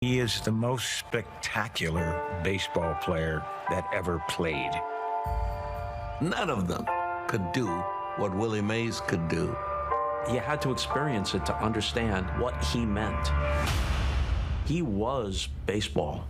He is the most spectacular baseball player that ever played. None of them could do what Willie Mays could do. You had to experience it to understand what he meant. He was baseball.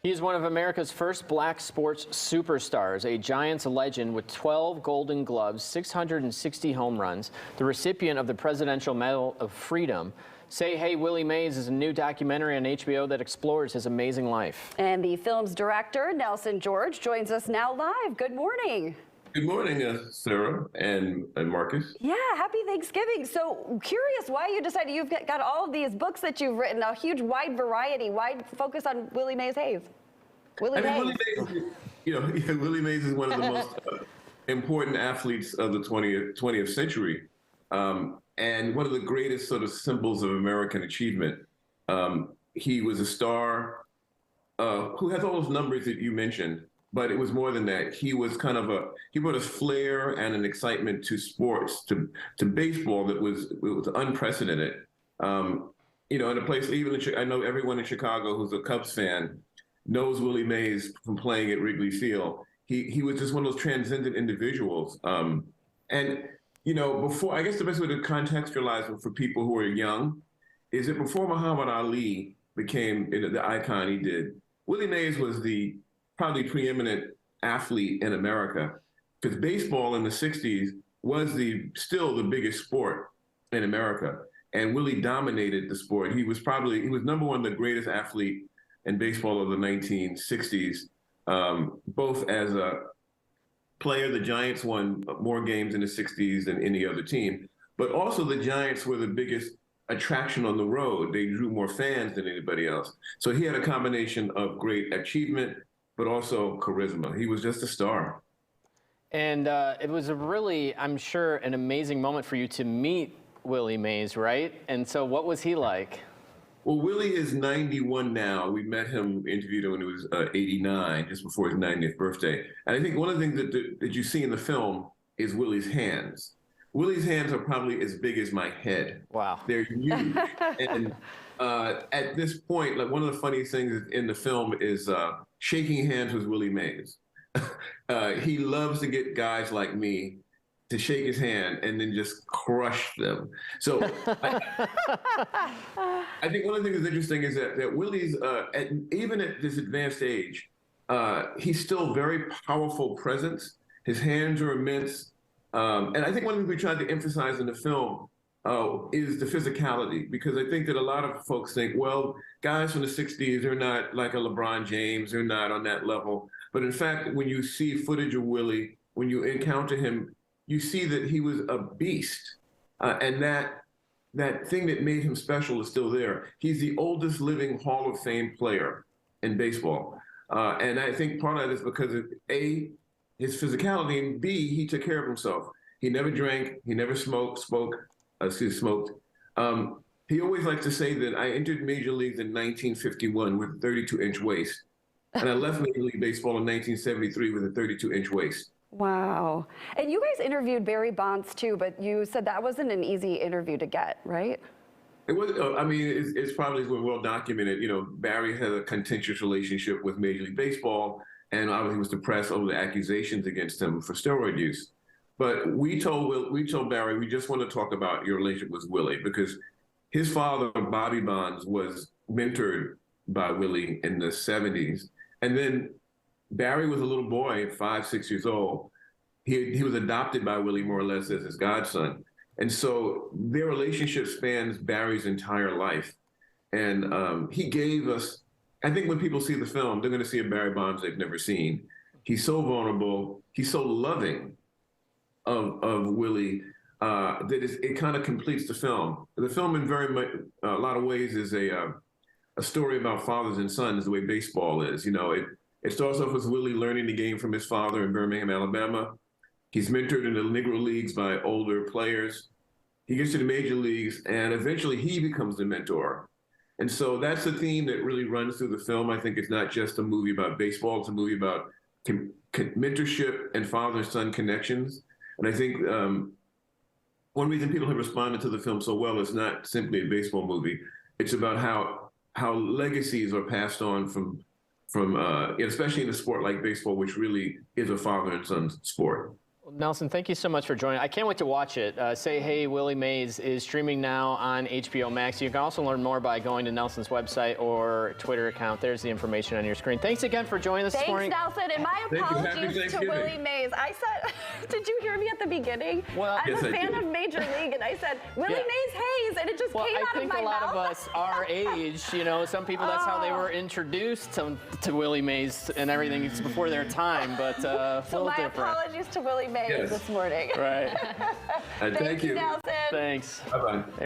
He's one of America's first black sports superstars, a Giants legend with 12 Golden Gloves, 660 home runs, the recipient of the Presidential Medal of Freedom. Say Hey Willie Mays is a new documentary on HBO that explores his amazing life. And the film's director, Nelson George, joins us now live. Good morning. Good morning, Sarah and Marcus. Yeah, happy Thanksgiving. So curious why you decided you've got all of these books that you've written, a huge wide variety. Why focus on Willie Mays Hayes? Willie Mays, Willie Mays is one of the most important athletes of the 20th century, and one of the greatest sort of symbols of American achievement. He was a star who has all those numbers that you mentioned. But it was more than that. He was he brought a flair and an excitement to sports, to baseball that was unprecedented. In a place, I know everyone in Chicago who's a Cubs fan knows Willie Mays from playing at Wrigley Field. He was just one of those transcendent individuals. Before, I guess the best way to contextualize him for people who are young is that before Muhammad Ali became the icon he did, Willie Mays was the probably preeminent athlete in America, because baseball in the 60s was still the biggest sport in America. And Willie dominated the sport. He was number one, the greatest athlete in baseball of the 1960s, both as a player. The Giants won more games in the 60s than any other team, but also the Giants were the biggest attraction on the road. They drew more fans than anybody else. So he had a combination of great achievement, but also charisma. He was just a star. And it was a really, I'm sure, an amazing moment for you to meet Willie Mays, right? And so what was he like? Well, Willie is 91 now. We met him, interviewed him when he was 89, just before his 90th birthday. And I think one of the things that you see in the film is Willie's hands. Willie's hands are probably as big as my head. Wow. They're huge. And at this point, like, one of the funniest things in the film is shaking hands with Willie Mays. He loves to get guys like me to shake his hand and then just crush them. So I think one of the things that's interesting is that Willie's, even at this advanced age, he's still very powerful presence. His hands are immense. And I think one of the things we tried to emphasize in the film is the physicality, because I think that a lot of folks think, well, guys from the 60s are not like a LeBron James, they're not on that level. But in fact, when you see footage of Willie, when you encounter him, you see that he was a beast. And that thing that made him special is still there. He's the oldest living Hall of Fame player in baseball. And I think part of that is because of A, his physicality, and B, he took care of himself. He never drank, he never smoked. He always liked to say that I entered Major Leagues in 1951 with a 32-inch waist, and I left Major League Baseball in 1973 with a 32-inch waist. Wow. And you guys interviewed Barry Bonds too, but you said that wasn't an easy interview to get, right? It was. It's probably well documented. Barry had a contentious relationship with Major League Baseball, and obviously was depressed over the accusations against him for steroid use. But we told Barry, we just want to talk about your relationship with Willie, because his father, Bobby Bonds, was mentored by Willie in the 70s. And then Barry was a little boy, 5, 6 years old. He was adopted by Willie more or less as his godson. And so their relationship spans Barry's entire life. And he gave us, I think when people see the film, they're going to see a Barry Bonds they've never seen. He's so vulnerable. He's so loving of Willie that it kind of completes the film. The film, in a lot of ways, is a story about fathers and sons, the way baseball is. It starts off with Willie learning the game from his father in Birmingham, Alabama. He's mentored in the Negro Leagues by older players. He gets to the major leagues, and eventually he becomes the mentor. And so that's the theme that really runs through the film. I think it's not just a movie about baseball, it's a movie about mentorship and father-son connections. And I think one reason people have responded to the film so well is not simply a baseball movie. It's about how how legacies are passed on from especially in a sport like baseball, which really is a father and son sport. Nelson, thank you so much for joining. I can't wait to watch it. Say Hey, Willie Mays is streaming now on HBO Max. You can also learn more by going to Nelson's website or Twitter account. There's the information on your screen. Thanks again for joining us this morning. Thanks, Nelson, and my Thank you. Happy apologies to Thanksgiving. Willie Mays. I said, did you hear me at the beginning? Well, I'm Yes, a I fan did. of Major League, and I said, Willie Yeah. Mays Hayes, and it just Well, came I out think of my a lot mouth. of us our age, you know, some people, that's how they were introduced to Willie Mays and everything. It's before their time, but a So little my different. apologies to Willie Mays Yes. this morning. Right. Thank you. Nelson. Thanks. Bye-bye.